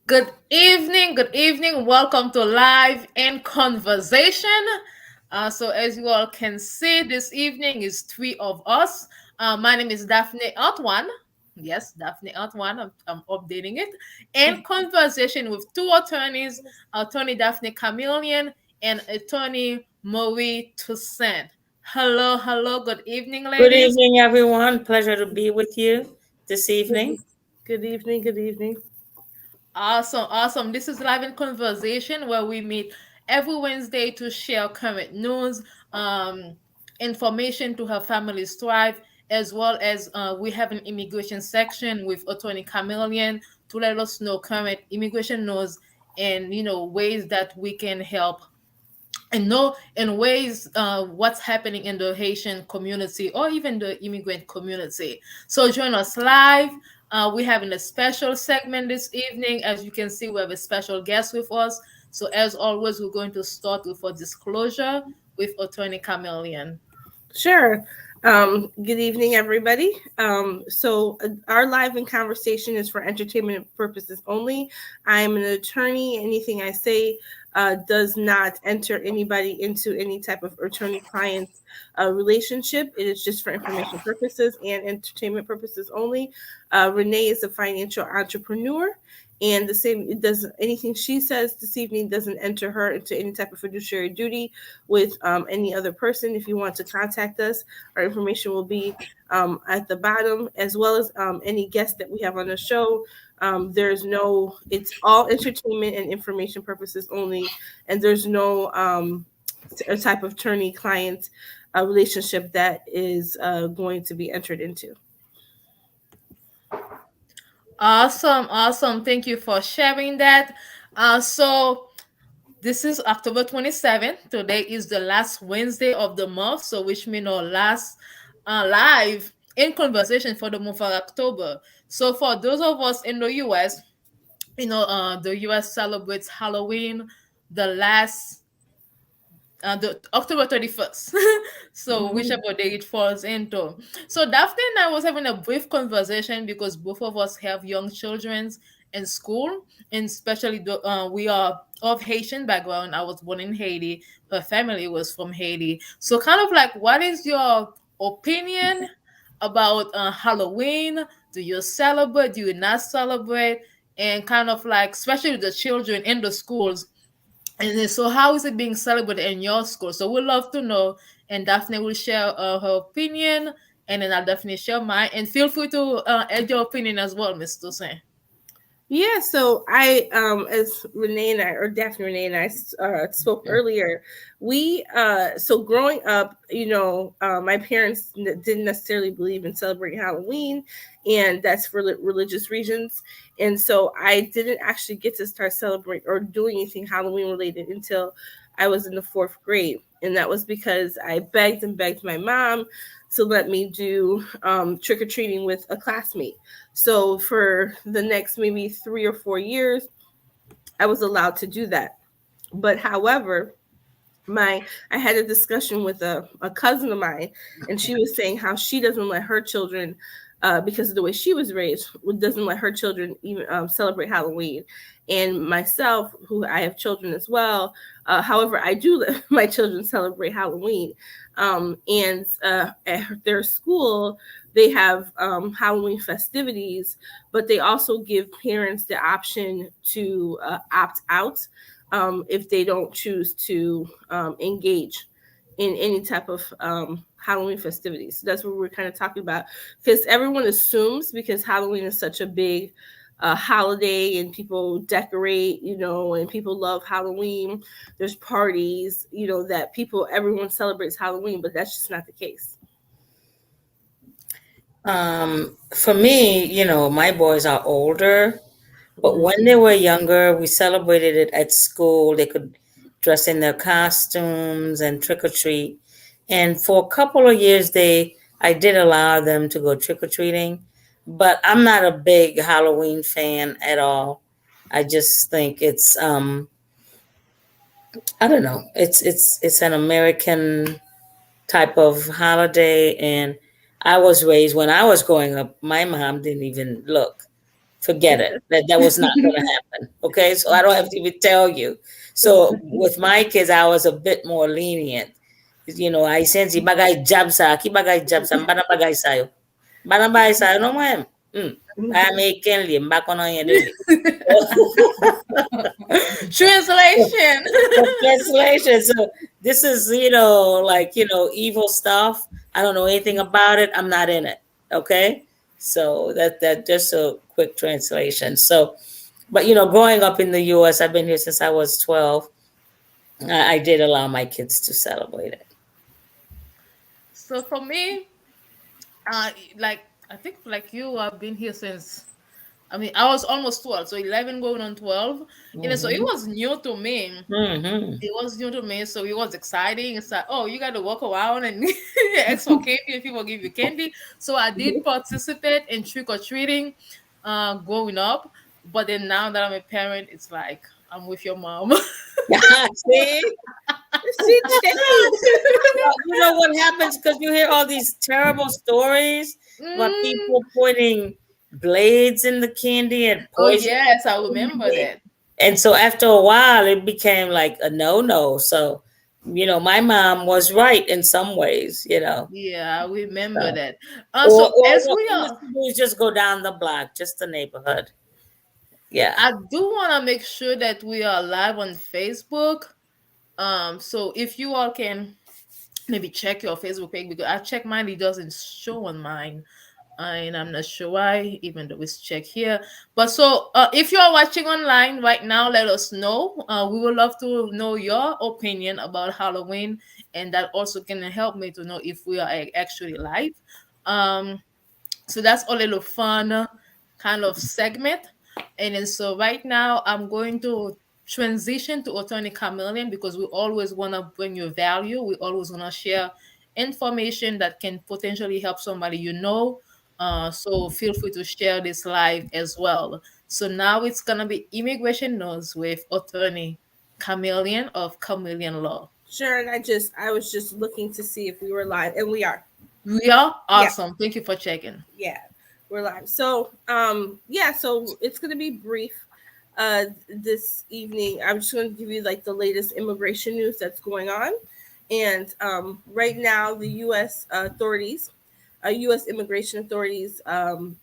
Good evening. Welcome to Live in Conversation. So, as you all can see, this evening is three of us. My name is Daphnée Antoine. Yes, Daphnée Antoine. I'm updating it. In conversation with two attorneys, Attorney Daphnée Camilien and Attorney Marie Toussaint. Hello, hello. Good evening, Good ladies. evening, everyone. Pleasure to be with you this evening. Good evening. Good evening. Awesome, awesome. This is Live in Conversation where we meet every Wednesday to share current news, information to help families thrive, as well as we have an immigration section with Attorney Chameleon to let us know current immigration news and ways that we can help and know in ways what's happening in the Haitian community or even the immigrant community. So join us live. We're having a special segment this evening. As you can see, we have a special guest with us. So as always, we're going to start with a disclosure with Attorney Chameleon. Sure. Good evening, everybody. Our live in conversation is for entertainment purposes only. I am an attorney. Anything I say does not enter anybody into any type of attorney-client relationship. It is just for information purposes and entertainment purposes only. Renee is a financial entrepreneur. And the same, it doesn't anything she says this evening doesn't enter her into any type of fiduciary duty with any other person. If you want to contact us, our information will be at the bottom, as well as any guests that we have on the show. It's all entertainment and information purposes only, and there's no a type of attorney client relationship that is going to be entered into. Awesome, awesome. Thank you for sharing that. So this is October 27th. Today is the last Wednesday of the month, so which means our last live in conversation for the month of October. So for those of us in the US, the US celebrates Halloween the last the October 31st. So Mhm. whichever day it falls into. So Daphne and I was having a brief conversation because both of us have young children in school, and especially we are of Haitian background. I was born in Haiti. Her family was from Haiti. So kind of like, what is your opinion about Halloween? Do you celebrate? Do you not celebrate? And kind of like, especially the children in the schools, and then, so how is it being celebrated in your school? So we'd love to know. And Daphne will share her opinion, and then I'll definitely share mine. And feel free to add your opinion as well, Miss Toussaint. Yeah, so as Renee and I, or Daphne Renee and I spoke earlier, so growing up, my parents didn't necessarily believe in celebrating Halloween, and that's for religious reasons. And so I didn't actually get to start celebrating or doing anything Halloween related until I was in the fourth grade. And that was because I begged and begged my mom to let me do trick or treating with a classmate. So for the next maybe 3 or 4 years, I was allowed to do that. But however, my I had a discussion with a cousin of mine, and she was saying how she doesn't let her children, because of the way she was raised, doesn't let her children even celebrate Halloween. And myself, who I have children as well, however, I do let my children celebrate Halloween. And at their school, they have Halloween festivities, but they also give parents the option to opt out if they don't choose to engage in any type of Halloween festivities. So that's what we're kind of talking about, because everyone assumes, because Halloween is such a big holiday and people decorate, and people love Halloween. There's parties, that everyone celebrates Halloween, but that's just not the case. For me, my boys are older, but Mhm. when they were younger, we celebrated it at school. They could dress in their costumes and trick or treat. And for a couple of years, I did allow them to go trick or treating, but I'm not a big Halloween fan at all. I just think I don't know, it's an American type of holiday. And I was raised, when I was growing up, my mom didn't even look. Forget it. That was not going to happen. Okay, so I don't have to even tell you. So with my kids, I was a bit more lenient. I sense bagay jab sa, ki bagay jab sa, mbana bagay sayo. Mbana bagay sayo, no mo em. I make Kenley, mbako na yan dili. Translation. Translation. So this is, evil stuff. I don't know anything about it. I'm not in it. Okay. So that just a quick translation. So, but growing up in the U.S., I've been here since I was 12. I did allow my kids to celebrate it. So for me, like I think like you, I've been here since. I mean, I was almost 12, so 11 going on 12. So it was new to me. Mm-hmm. It was new to me, so it was exciting. It's like, oh, you got to walk around and ask for candy, and people give you candy. So I did participate in trick or treating, growing up. But then now that I'm a parent, it's like I'm with your mom. See? She changed. You know what happens because you hear all these terrible stories about Mm. people putting blades in the candy and Oh poison. yes, I remember that. And so after a while, it became like a no. So, my mom was right in some ways. Yeah, I remember So, that. or, So or as what we we used are, to do is just go down the block, just the neighborhood. Yeah. I do want to make sure that we are live on Facebook. So if you all can maybe check your Facebook page because I check mine, it doesn't show on mine. And I'm not sure why, even though it's check here. But so if you are watching online right now, let us know. We would love to know your opinion about Halloween, and that also can help me to know if we are actually live. Um, so that's a little fun kind of segment. And then so right now I'm going to transition to Attorney Camillion because we always want to bring you value. We always want to share information that can potentially help somebody so feel free to share this live as well. So now it's gonna be immigration news with Attorney Camillion of Camillion Law. Sure, and I was just looking to see if we were live, and we are. We are Yeah. awesome. Thank you for checking. Yeah, we're live. So, yeah, so it's gonna be brief. This evening, I'm just gonna give you like the latest immigration news that's going on, and right now the U.S. Authorities, U.S. immigration authorities. I'll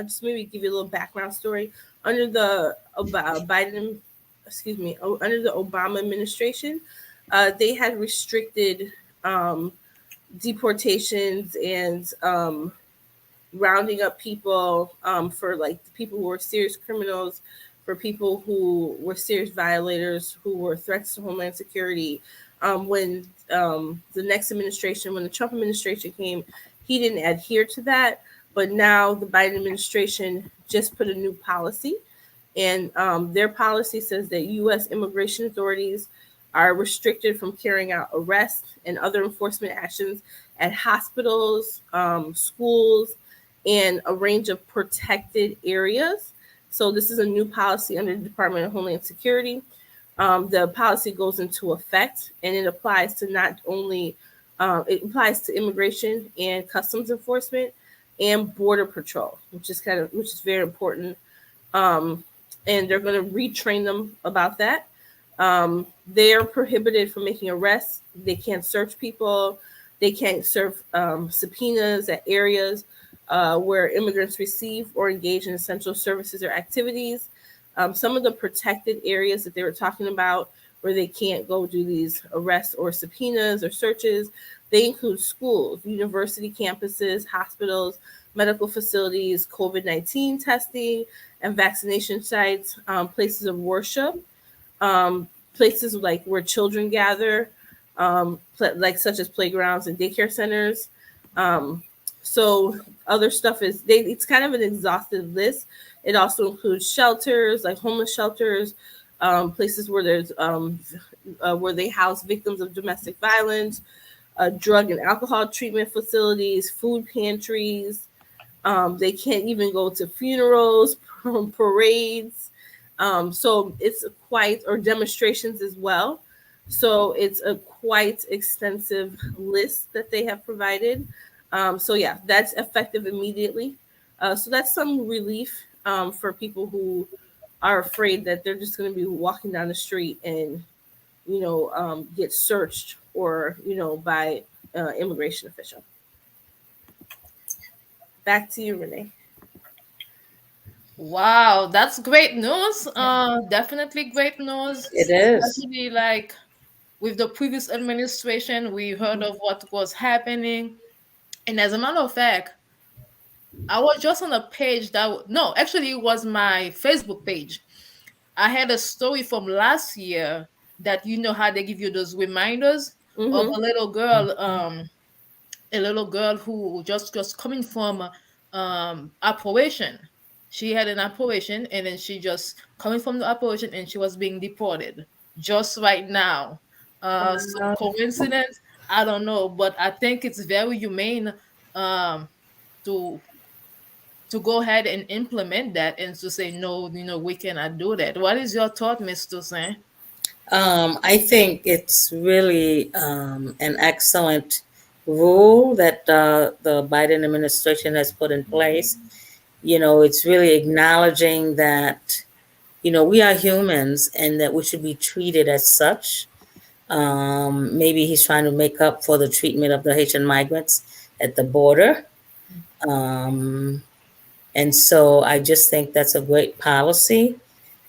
just maybe give you a little background story. Under the Biden, excuse me, under the Obama administration, they had restricted deportations and rounding up people for like people who were serious criminals, for people who were serious violators, who were threats to Homeland Security. When the next administration, when the Trump administration came, he didn't adhere to that. But now the Biden administration just put a new policy, and their policy says that U.S. immigration authorities are restricted from carrying out arrests and other enforcement actions at hospitals, schools, and a range of protected areas. So this is a new policy under the Department of Homeland Security. The policy goes into effect, and it applies to not only it applies to immigration and customs enforcement and border patrol, which is very important. And they're going to retrain them about that. They are prohibited from making arrests. They can't search people. They can't serve subpoenas at areas where immigrants receive or engage in essential services or activities. Some of the protected areas that they were talking about where they can't go do these arrests or subpoenas or searches, they include schools, university campuses, hospitals, medical facilities, COVID-19 testing and vaccination sites, places of worship, places like where children gather, like such as playgrounds and daycare centers. So other stuff it's kind of an exhaustive list. It also includes shelters, like homeless shelters, places where there's where they house victims of domestic violence, drug and alcohol treatment facilities, food pantries. They can't even go to funerals, parades. So it's or demonstrations as well. So it's a quite extensive list that they have provided. So yeah, that's effective immediately. So that's some relief for people who are afraid that they're just going to be walking down the street and get searched or by immigration official. Back to you, Renee. Wow, that's great news. Definitely great news, It is. especially like with the previous administration, we heard of what was happening. And as a matter of fact, I was just on a page no, actually, it was my Facebook page. I had a story from last year that you know how they give you those reminders of Mm-hmm. a little girl who just coming from operation. She had an operation, and then she just coming from the operation, and she was being deported just right now. So coincidence? I don't know, but I think it's very humane um, to go ahead and implement that and to say no, we cannot do that. What is your thought, Miss Toussaint? I think it's really an excellent rule that the Biden administration has put in place. It's really acknowledging that, we are humans and that we should be treated as such. Maybe he's trying to make up for the treatment of the Haitian migrants at the border. Um, and so I just think that's a great policy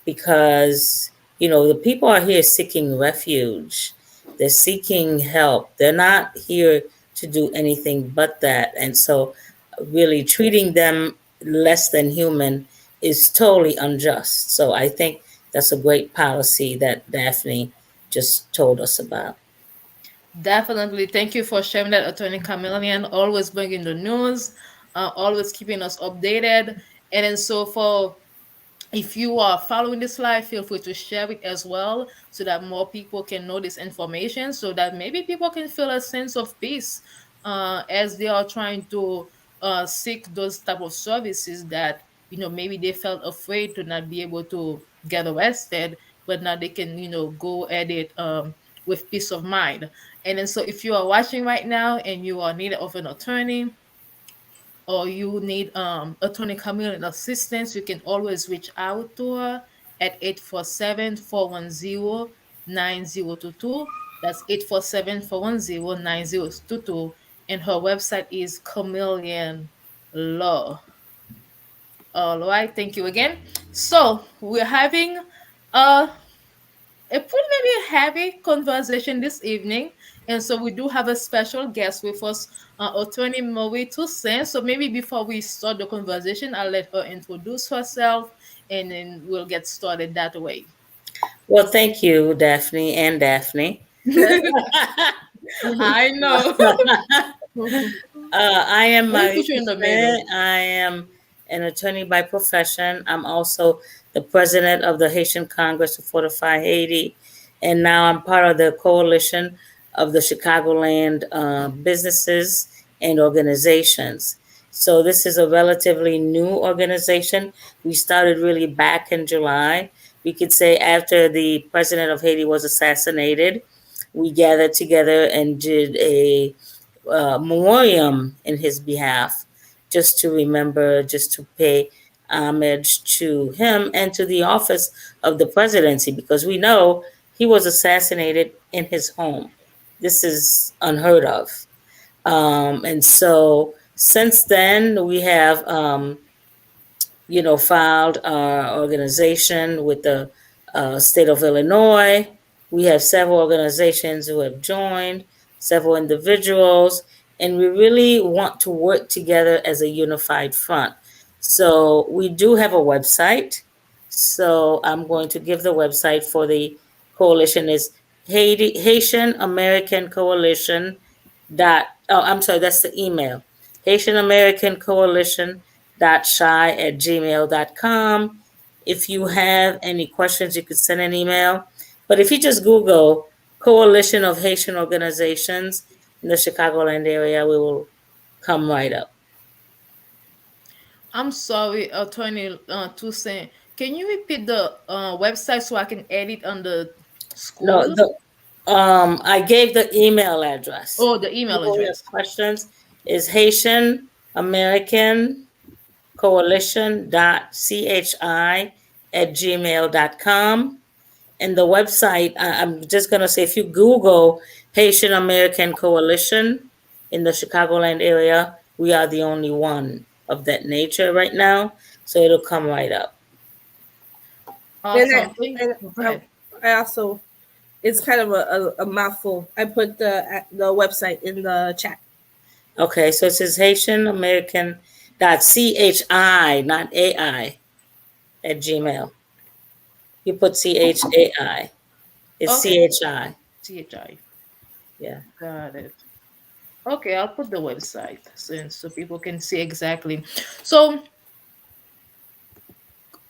because, the people are here seeking refuge. They're seeking help. They're not here to do anything but that. And so, really treating them less than human is totally unjust. So, I think that's a great policy that Daphnée just told us about. Definitely. Thank you for sharing that, Attorney Camillian. Always bringing the news, always keeping us updated. And then so for if you are following this live, feel free to share it as well so that more people can know this information so that maybe people can feel a sense of peace as they are trying to seek those type of services that maybe they felt afraid to not be able to get arrested, but now they can go at it with peace of mind. And then so if you are watching right now and you are in need of an attorney, or you need attorney community assistance, you can always reach out to her at 847-410-9022. That's 847-410-9022. And her website is Chameleon Law. All right, thank you again. So we're having a pretty maybe heavy conversation this evening. And so we do have a special guest with us, Attorney Marie Toussaint. So maybe before we start the conversation, I'll let her introduce herself and then we'll get started that way. Well, thank you, Daphnée and Daphnée. I know. I am Let me Marie put you in the Toussaint. middle. I am an attorney by profession. I'm also the president of the Haitian Congress to Fortify Haiti, and now I'm part of the coalition of the Chicagoland businesses and organizations. So this is a relatively new organization. We started really back in July. We could say after the president of Haiti was assassinated, we gathered together and did a memoriam in his behalf, just to remember, just to pay homage to him and to the office of the presidency, because we know he was assassinated in his home. This is unheard of. And so since then, we have, filed our organization with the state of Illinois. We have several organizations who have joined, several individuals, and we really want to work together as a unified front. So we do have a website. So I'm going to give the website for the coalition is Haitian American Coalition I'm sorry, that's the email. Haitian American Coalition shy@gmail.com. If you have any questions, you could send an email. But if you just Google Coalition of Haitian Organizations in the Chicagoland area, we will come right up. I'm sorry, Attorney Toussaint. Can you repeat the website so I can add it on the No, school? I gave the email address. Oh, the email People who have address. questions is Haitian American coalition.chi@gmail.com. And the website, I'm just going to say, if you Google Haitian American Coalition in the Chicagoland area, we are the only one of that nature right now. So it'll come right up. And Awesome. and Go ahead. I also, it's kind of a mouthful. I put the website in the chat. Okay, so it says Haitian American dot CHI, not AI, at Gmail. You put CHAI. It's Okay. CHI. CHI. Yeah. Got it. Okay, I'll put the website so people can see exactly. So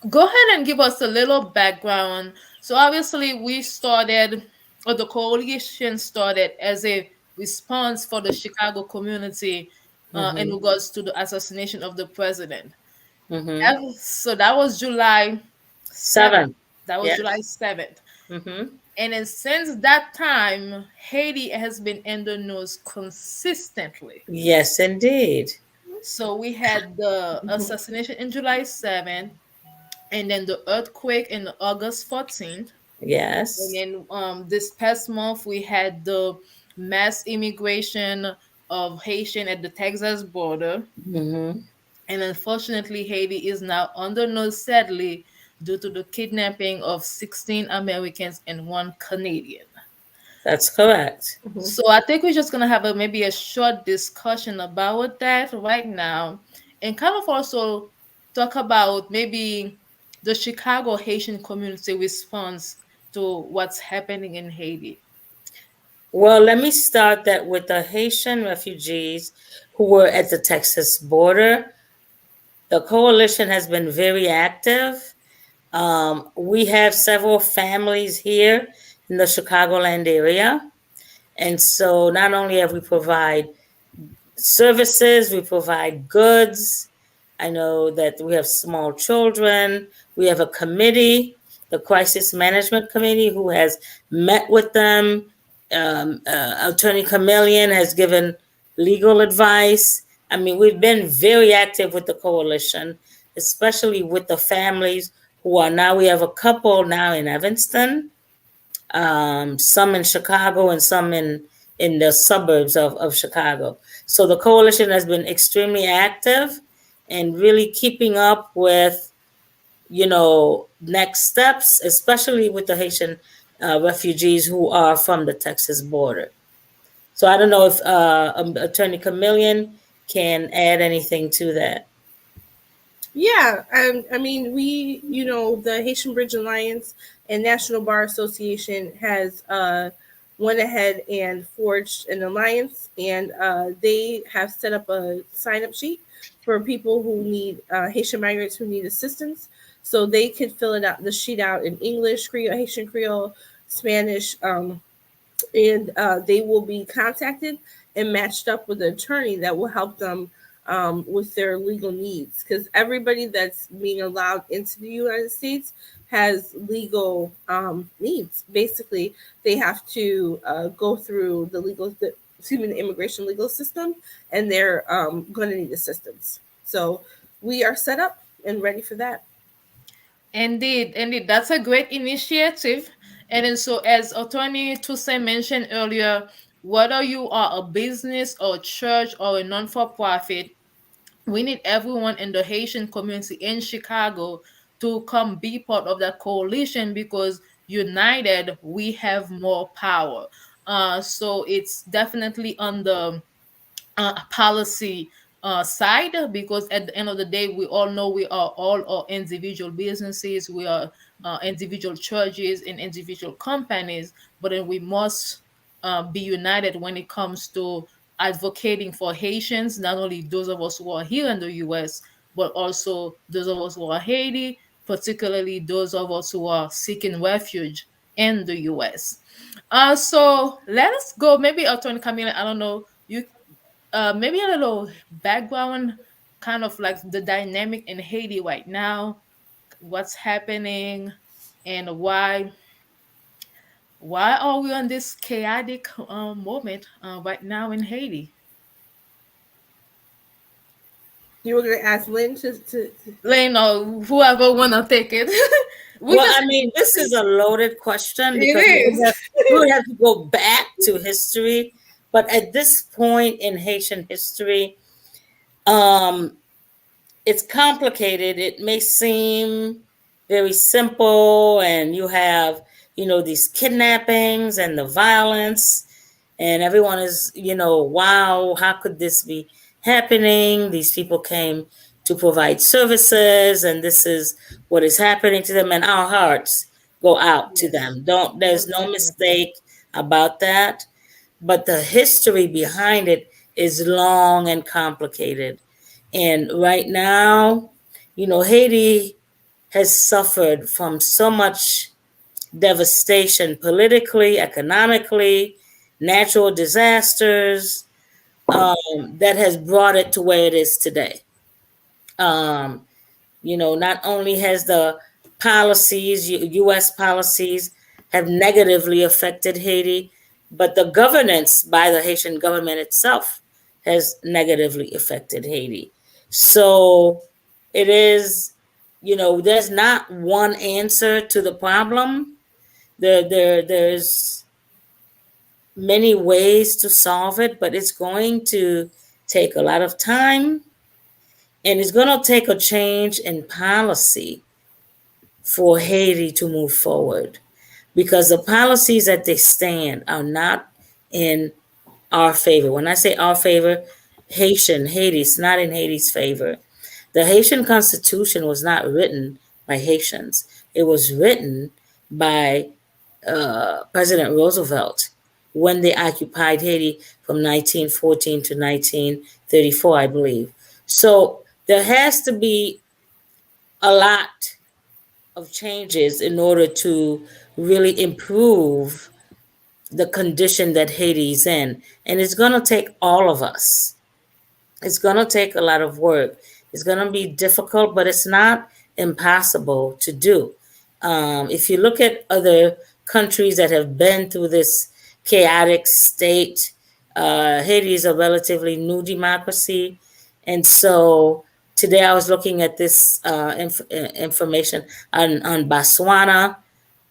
go ahead and give us a little background. So obviously we started, or the coalition started as a response for the Chicago community in Mm-hmm. regards to the assassination of the president. Mm-hmm. So that was July 7th. Seven. That was July Yes. 7th. Mm-hmm. And then since that time, Haiti has been in the news consistently. Yes, indeed. So we had the assassination in July 7th, and then the earthquake in August 14th. And Yes. then this past month, we had the mass immigration of Haitian at the Texas border. Mm-hmm. And unfortunately, Haiti is now under news, sadly, due to the kidnapping of 16 Americans and one Canadian. That's correct. Mhm. So I think we're just gonna have maybe a short discussion about that right now, and kind of also talk about maybe the Chicago Haitian community response to what's happening in Haiti. Well, let me start that with the Haitian refugees who were at the Texas border. The coalition has been very active. We have several families here in the Chicagoland area. And so not only have we provide services, we provide goods. I know that we have small children. We have a committee, the Crisis Management Committee, who has met with them. Attorney Camilien has given legal advice. I mean, we've been very active with the coalition, especially with the families who are now, we have a couple now in Evanston, some in Chicago and some in the suburbs of Chicago. So the coalition has been extremely active and really keeping up with, next steps, especially with the Haitian refugees who are from the Texas border. So I don't know if Attorney Camillion can add anything to that. Yeah, I mean, the Haitian Bridge Alliance and National Bar Association has went ahead and forged an alliance, and they have set up a sign up sheet for people who need Haitian migrants who need assistance. So they can fill it out, the sheet out in English, Creole, Haitian Creole, Spanish, and they will be contacted and matched up with an attorney that will help them with their legal needs, because everybody that's being allowed into the United States has legal needs. Basically, they have to go through the immigration legal system, and they're going to need assistance. So we are set up and ready for that. Indeed, indeed, that's a great initiative. And then, so as Attorney Toussaint mentioned earlier, whether you are a business or a church or a non-for-profit, we need everyone in the Haitian community in Chicago to come be part of that coalition, because united we have more power. So it's definitely on the policy side, because at the end of the day we all know we are all our individual businesses, we are individual churches and individual companies, but then we must be united when it comes to advocating for Haitians, not only those of us who are here in the US, but also those of us who are Haiti, particularly those of us who are seeking refuge in the US. So let us go. Maybe Attorney Camila, I don't know, you maybe a little background, kind of like the dynamic in Haiti right now, what's happening, and why are we on this chaotic moment right now in Haiti? You were going to ask Lynn to Lane or whoever wanna take it. We Well, just I mean, this is a loaded question because it is. we would have to go back to history. But at this point in Haitian history, um, it's complicated. It may seem very simple, and you have, these kidnappings and the violence, and everyone is, wow, how could this be happening? These people came to provide services, and this is what is happening to them, and our hearts go out to Yes, them. Don't There's most no definitely. mistake about that. But the history behind it is long and complicated. And right now, Haiti has suffered from so much devastation politically, economically, natural disasters, that has brought it to where it is today. Um, Not only has the U.S. policies have negatively affected Haiti, but the governance by the Haitian government itself has negatively affected Haiti. So it is, there's not one answer to the problem. There's many ways to solve it, but it's going to take a lot of time, and it's going to take a change in policy for Haiti to move forward, because the policies that they stand are not in our favor. When I say our favor, Haiti's not in Haiti's favor. The Haitian Constitution was not written by Haitians. It was written by President Roosevelt when they occupied Haiti from 1914 to 1934, I believe. So there has to be a lot of changes in order to really improve the condition that Haiti's in. And it's going to take all of us. It's going to take a lot of work. It's going to be difficult, but it's not impossible to do. If you look at other countries that have been through this chaotic state, Haiti is a relatively new democracy. And so today I was looking at this information on Botswana.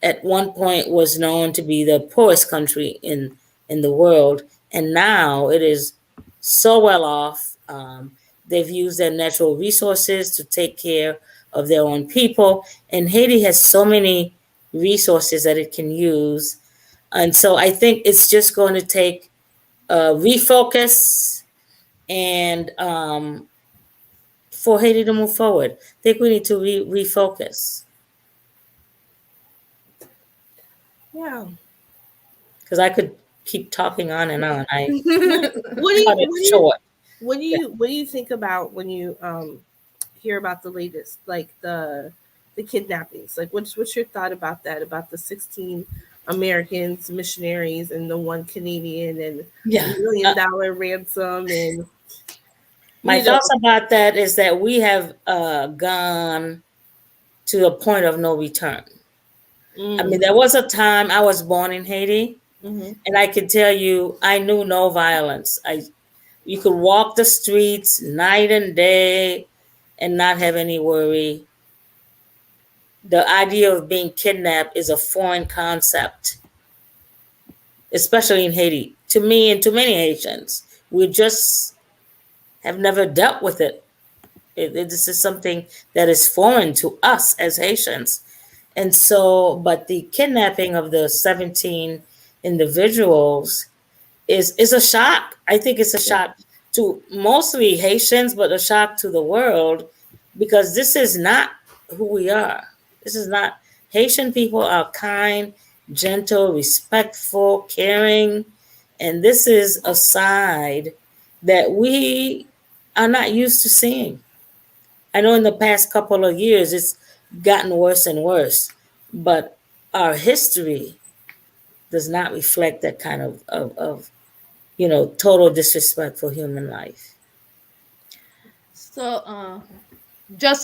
At one point was known to be the poorest country in the world, and now it is so well off. They've used their natural resources to take care of their own people, and Haiti has so many resources that it can use. And so I think it's just going to take refocus and for Haiti to move forward. I think we need to refocus, Yeah. because I could keep talking on and on. I What do you cut it short. what do you think about when you hear about the latest, like the kidnappings? Like what's your thought about that? About the 16 Americans, missionaries, and the one Canadian, and Yeah. $1 million ransom, and My you know, thoughts about that is that we have gone to a point of no return. I mean, there was a time I was born in Haiti, mm-hmm. and I can tell you, I knew no violence. You could walk the streets night and day and not have any worry. The idea of being kidnapped is a foreign concept, especially in Haiti. To me and to many Haitians, we just have never dealt with it. This is something that is foreign to us as Haitians. And so, but the kidnapping of the 17 individuals is a shock. I think it's a shock to mostly Haitians, but a shock to the world, because this is not who we are. This is not, Haitian people are kind, gentle, respectful, caring, and this is a side that we are not used to seeing. I know in the past couple of years it's gotten worse and worse, but our history does not reflect that kind of total disrespect for human life. So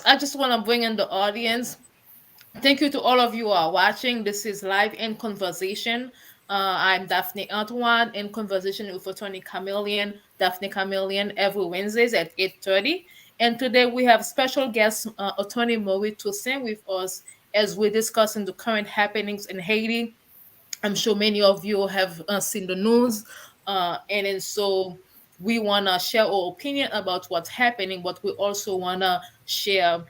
I just want to bring in the audience. Thank you to all of you who are watching. This is Live in Conversation. I'm Daphnée Antoine in conversation with Attorney Camilien, Daphnée Camilien, every Wednesdays at 8:30. And today we have special guest, Attorney Lynn Toussaint, with us as we're discussing the current happenings in Haiti. I'm sure many of you have seen the news, and so we want to share our opinion about what's happening, but we also want to share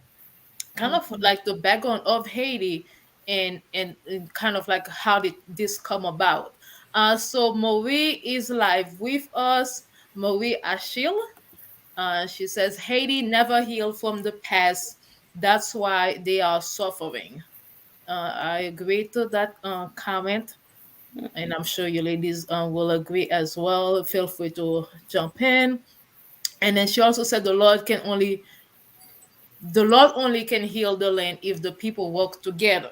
kind of Mhm. like the background of Haiti, and kind of like how did this come about. So Marie is live with us. Marie Achille. She says Haiti never healed from the past. That's why they are suffering. I agree to that comment, and I'm sure you ladies will agree as well. Feel free to jump in. And then she also said the Lord only can heal the land if the people work together.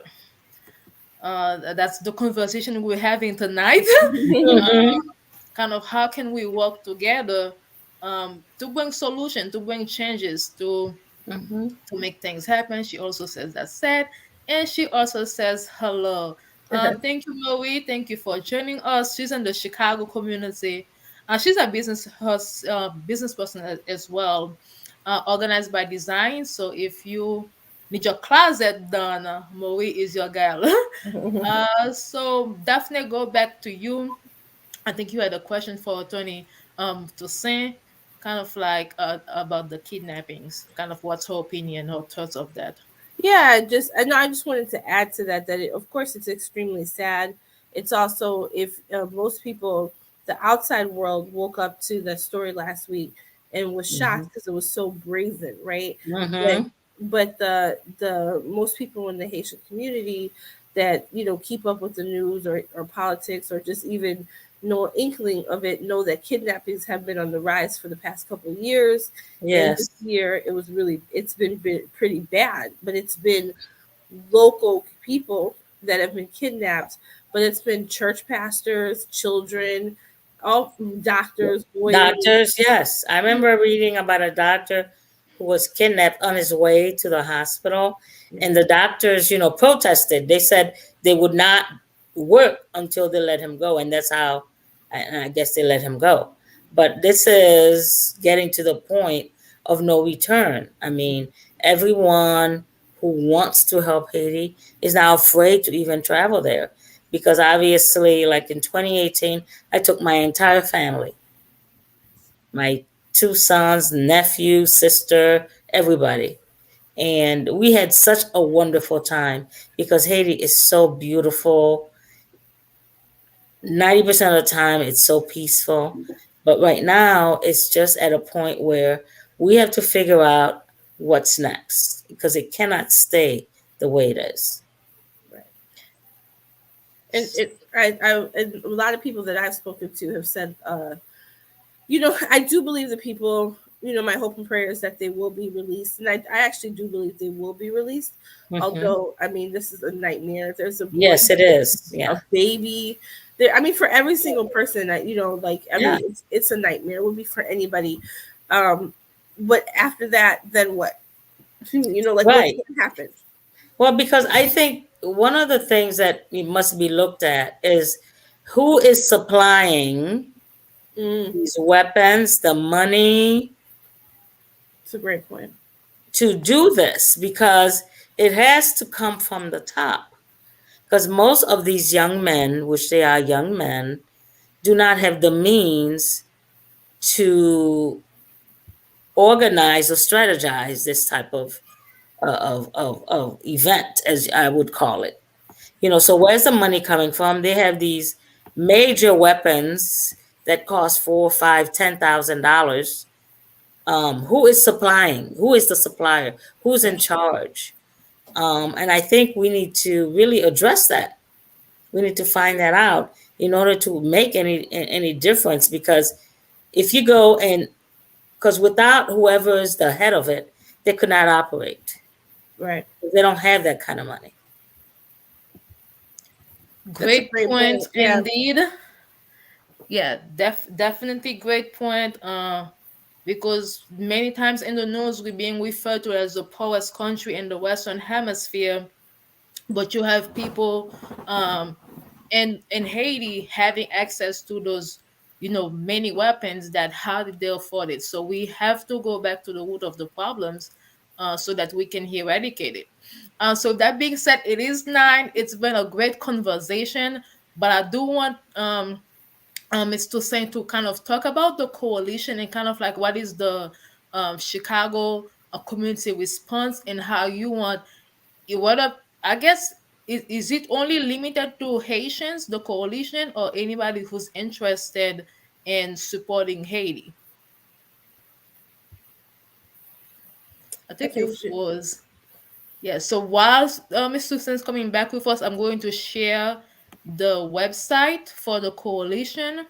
That's the conversation we're having tonight. Mm-hmm. Kind of how can we work together to bring solution, to bring changes, Mm-hmm. to make things happen. She also says that's sad. And she also says hello. Thank you, Marie. Thank you for joining us. She's in the Chicago community. She's a business person as well, organized by design. So if you need your closet done, Marie is your girl. So Daphne, go back to you. I think you had a question for Tony Toussaint, kind of like about the kidnappings, kind of what's her opinion or thoughts of that. Yeah, just I know. I just wanted to add to that of course it's extremely sad. It's also if most people, the outside world, woke up to the story last week and was Mm-hmm. shocked because it was so brazen, right? But Mm-hmm. the most people in the Haitian community that keep up with the news or politics or just even know inkling of it know that kidnappings have been on the rise for the past couple of years, and this Yes. year it's been pretty bad, but it's been local people that have been kidnapped, but it's been church pastors, children, all doctors, lawyers. Doctors, yes. I remember reading about a doctor who was kidnapped on his way to the hospital, and the doctors, protested. They said they would not work until they let him go, and that's how, and I guess they let him go. But this is getting to the point of no return. I mean, everyone who wants to help Haiti is now afraid to even travel there because obviously, like in 2018, I took my entire family, my two sons, nephew, sister, everybody. And we had such a wonderful time because Haiti is so beautiful. 90% of the time, it's so peaceful. But right now, it's just at a point where we have to figure out what's next because it cannot stay the way it is. Right. And a lot of people that I've spoken to have said, I do believe the people, my hope and prayer is that they will be released. And I actually do believe they will be released. Hmm. Although, I mean, this is a nightmare. There's a boy, Yes, it is. a Yeah. baby. There, I mean, for every single person that, like, I Yeah. mean, it's a nightmare. It would be for anybody. Um, but after that, then what? Like what's Right. going to happen? Well, because I think one of the things that must be looked at is who is supplying Mm, these weapons, the money it's a great point. to do this, because it has to come from the top. Because most of these young men, which they are young men, do not have the means to organize or strategize this type of event, as I would call it. So where's the money coming from? They have these major weapons that cost four, five, $10,000. Who is supplying? Who is the supplier? Who's in charge? And I think we need to really address that. We need to find that out in order to make any difference. Because if you go and because without whoever is the head of it, they could not operate. Right. They don't have that kind of money. That's a Great great point point. Yeah. indeed. Yeah, definitely great point. Because many times in the news we're being referred to as the poorest country in the Western Hemisphere, but you have people in Haiti having access to those many weapons. That how did they afford it? So we have to go back to the root of the problems, so that we can eradicate it. So that being said, it is 9. It's been a great conversation, but I do want Ms. Toussaint to kind of talk about the coalition and kind of like what is the Chicago community response, and how you want what up. I guess is it only limited to Haitians, the coalition, or anybody who's interested in supporting Haiti? I I think you think she, froze. Yeah. So whilst Ms. Toussaint's coming back with us, I'm going to share the website for the coalition,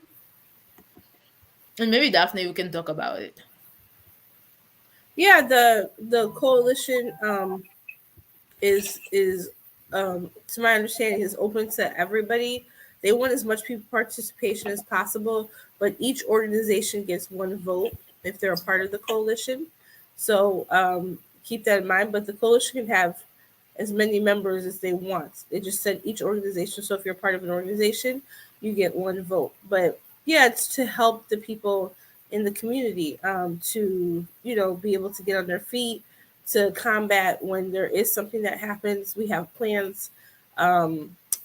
and maybe Daphne, we can talk about it. yeah, the coalition is to my understanding is open to everybody. They want as much people participation as possible, but each organization gets one vote if they're a part of the coalition. So keep that in mind. But the coalition can have as many members as they want. They just said each organization. So if you're part of an organization, you get one vote. But yeah, it's to help the people in the community to be able to get on their feet, to combat when there is something that happens. We have plans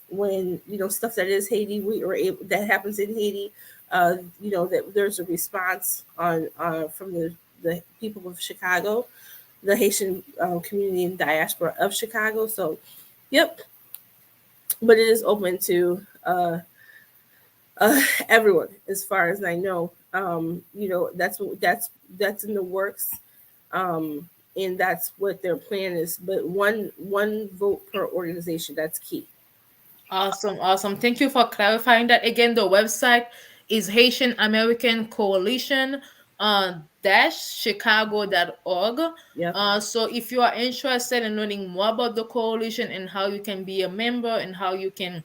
when stuff that is Haiti, we are able, that happens in Haiti. That there's a response on from the people of Chicago, the Haitian community and diaspora of Chicago. So, yep, but it is open to everyone, as far as I know. That's in the works, and that's what their plan is. But one vote per organization. That's key. Awesome, awesome. Thank you for clarifying that. Again, the website is Haitian American Coalition dash Chicago.org. Yep. So if you are interested in learning more about the coalition and how you can be a member and how you can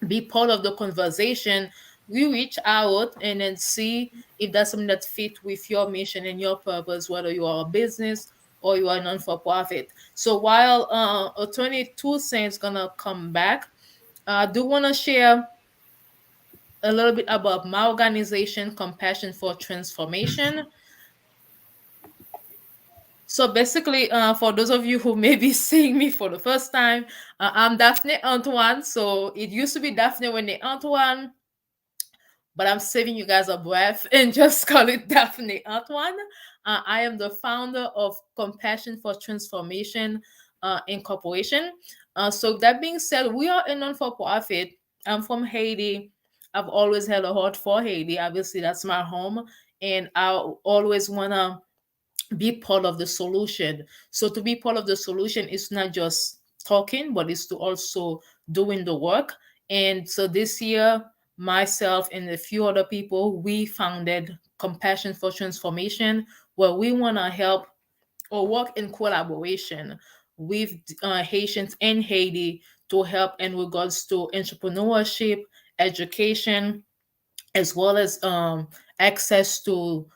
be part of the conversation, we reach out and then see if that's something that fit with your mission and your purpose, whether you are a business or you are non-for-profit. So while Attorney Toussaint is gonna come back, I do want to share a little bit about my organization, Compassion for Transformation. So basically, for those of you who may be seeing me for the first time, I'm Daphnée Antoine. So it used to be Daphnée Renée Antoine, but I'm saving you guys a breath and just call it Daphnée Antoine. I am the founder of Compassion for Transformation Incorporation. So that being said, we are a non-for-profit. I'm from Haiti. I've always had a heart for Haiti. Obviously, that's my home, and I always wanna be part of the solution. So to be part of the solution is not just talking, but it's to also doing the work. And so this year, myself and a few other people, we founded Compassion for Transformation, where we want to help or work in collaboration with Haitians in Haiti to help in regards to entrepreneurship, education, as well as access to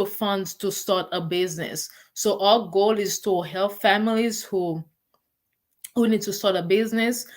funds to start a business. So our goal is to help families who need to start a business.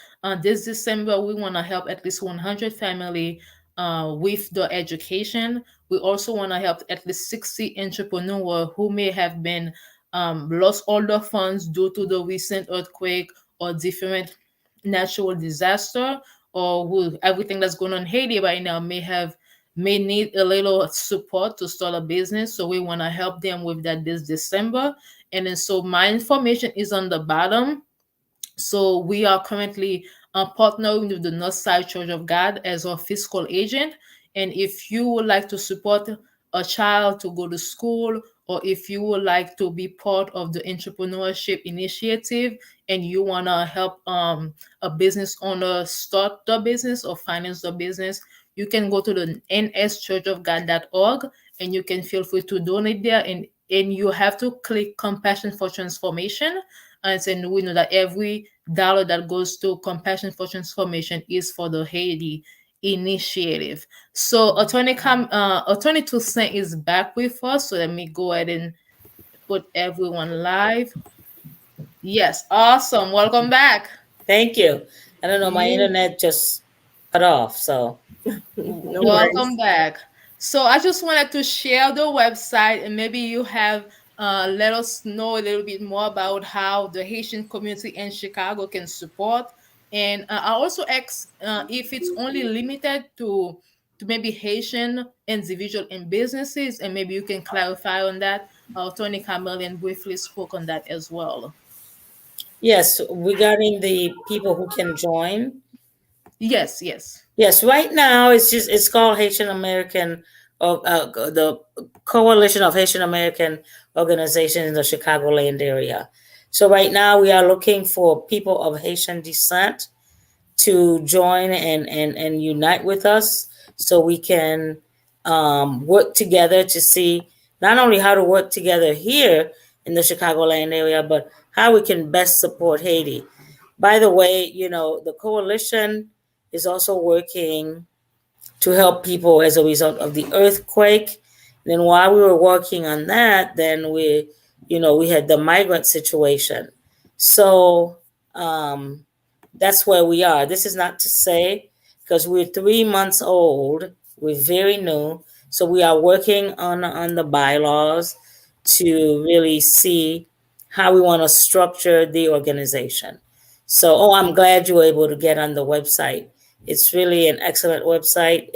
This December, we want to help at least 100 family with the education. We also want to help at least 60 entrepreneur who may have been lost all the funds due to the recent earthquake or different natural disaster, or who everything that's going on in Haiti right now may need a little support to start a business. So we want to help them with that this December. And then so my information is on the bottom. So we are currently partnering with the Northside Church of God as our fiscal agent. And if you would like to support a child to go to school, or if you would like to be part of the entrepreneurship initiative and you want to help a business owner start the business or finance the business, you can go to the nschurchofgod.org and you can feel free to donate there. And you have to click Compassion for Transformation, and then we know that every dollar that goes to Compassion for Transformation is for the Haiti initiative. So Attorney Toussaint is back with us. So let me go ahead and put everyone live. Yes, awesome. Welcome back. Thank you. I don't know, my You internet just cut off. So No Welcome worries. back. So I just wanted to share the website, and maybe you have let us know a little bit more about how the Haitian community in Chicago can support. And I also ask if it's only limited to maybe Haitian individual and businesses, and maybe you can clarify on that. Tony Camillion briefly spoke on that as well. yes, regarding the people who can join, Yes, yes. yes, right now it's called Haitian American, the Coalition of Haitian American Organizations in the Chicagoland area. So right now we are looking for people of Haitian descent to join and unite with us so we can work together to see not only how to work together here in the Chicagoland area, but how we can best support Haiti. By the way, the coalition is also working to help people as a result of the earthquake. And then while we were working on that, then we had the migrant situation. So that's where we are. This is not to say because we're 3 months old, we're very new. So we are working on the bylaws to really see how we want to structure the organization. So, I'm glad you were able to get on the website. It's really an excellent website.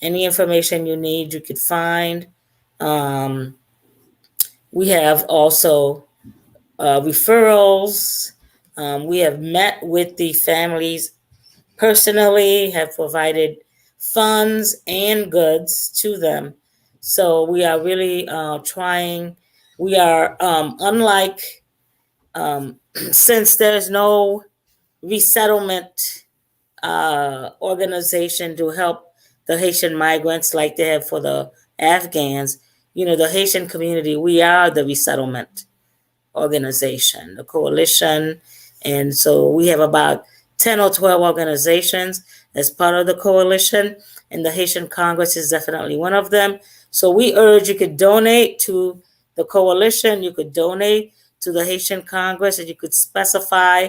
Any information you need, you could find. Um, we have also referrals. We have met with the families personally, have provided funds and goods to them. So we are really trying. We are unlike since there's no resettlement organization to help the Haitian migrants like they have for the Afghans. The Haitian community, we are the resettlement organization, the coalition. And so we have about 10 or 12 organizations as part of the coalition, and the Haitian Congress is definitely one of them. So we urge you could donate to the coalition, you could donate to the Haitian Congress, and you could specify,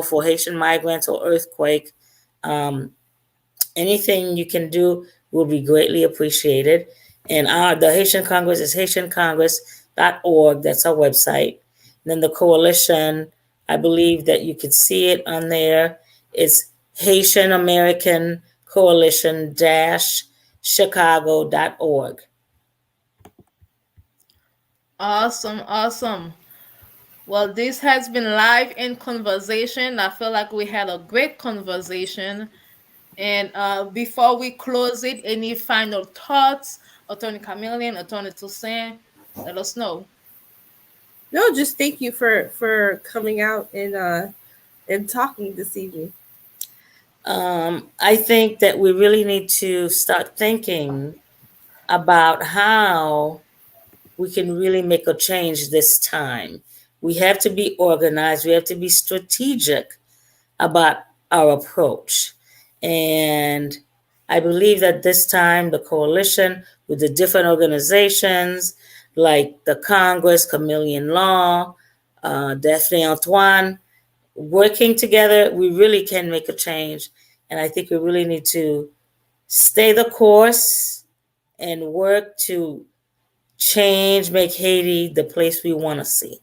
for Haitian migrants or earthquake. Um, Anything you can do will be greatly appreciated. And the Haitian Congress is haitiancongress.org. That's our website. And then the coalition, I believe that you could see it on there. It's Haitian American Coalition Chicago.org. Awesome, awesome. Well, this has been live in conversation. I feel like we had a great conversation. And before we close it, any final thoughts? Attorney Chameleon, Attorney Toussaint, let us know. No, just thank you for coming out and talking this evening. I think that we really need to start thinking about how we can really make a change this time. We have to be organized, we have to be strategic about our approach. And I believe that this time the coalition with the different organizations like the Congress, Chameleon Law, Daphnée Antoine, working together, we really can make a change. And I think we really need to stay the course and work to change, make Haiti the place we want to see.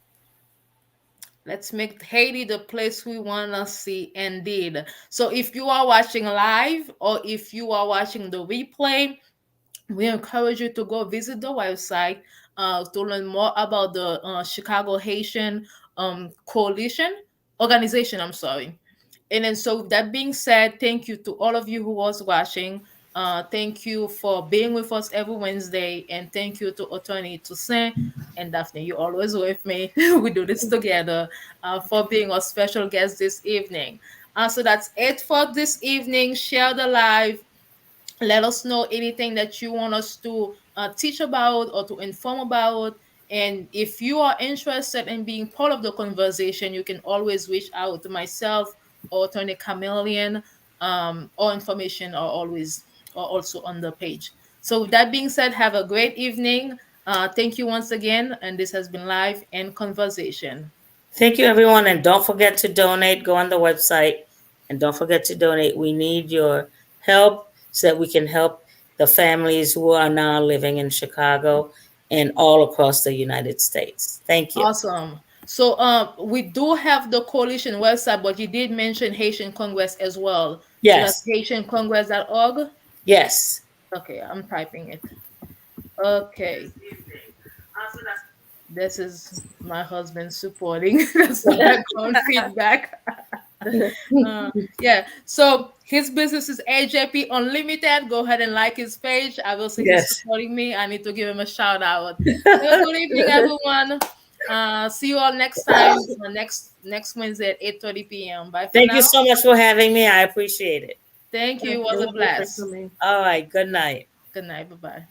Let's make Haiti the place we want to see indeed. So if you are watching live or if you are watching the replay, we encourage you to go visit the website to learn more about the Chicago Haitian Coalition organization. I'm sorry. And then, so with that being said, thank you to all of you who was watching. Thank you for being with us every Wednesday, and thank you to Attorney Toussaint and Daphnée. You always with me. We do this together. For being our special guest this evening. So that's it for this evening. Share the live, let us know anything that you want us to teach about or to inform about. And if you are interested in being part of the conversation, you can always reach out to myself or Attorney Chameleon. All information are always are also on the page. So with that being said, have a great evening. Thank you once again, and this has been Live and Conversation. Thank you, everyone. And don't forget to donate. Go on the website And don't forget to donate. We need your help so that we can help the families who are now living in Chicago and all across the United States. Thank you. Awesome. So we do have the coalition website, but you did mention Haitian Congress as well. So that's Yes. haitiancongress.org. Yes. Okay, I'm typing it. Okay. This is my husband supporting. That's the background feedback. Yeah. So his business is AJP Unlimited. Go ahead and like his page. I will say he's Yes. supporting me. I need to give him a shout out. So good evening, everyone. See you all next time. Next Wednesday at 8:30 p.m. Bye for Thank you now. so much for having me. I appreciate it. Thank you. It was a Thank you for blast. coming. All right. Good night. Good night. Bye bye.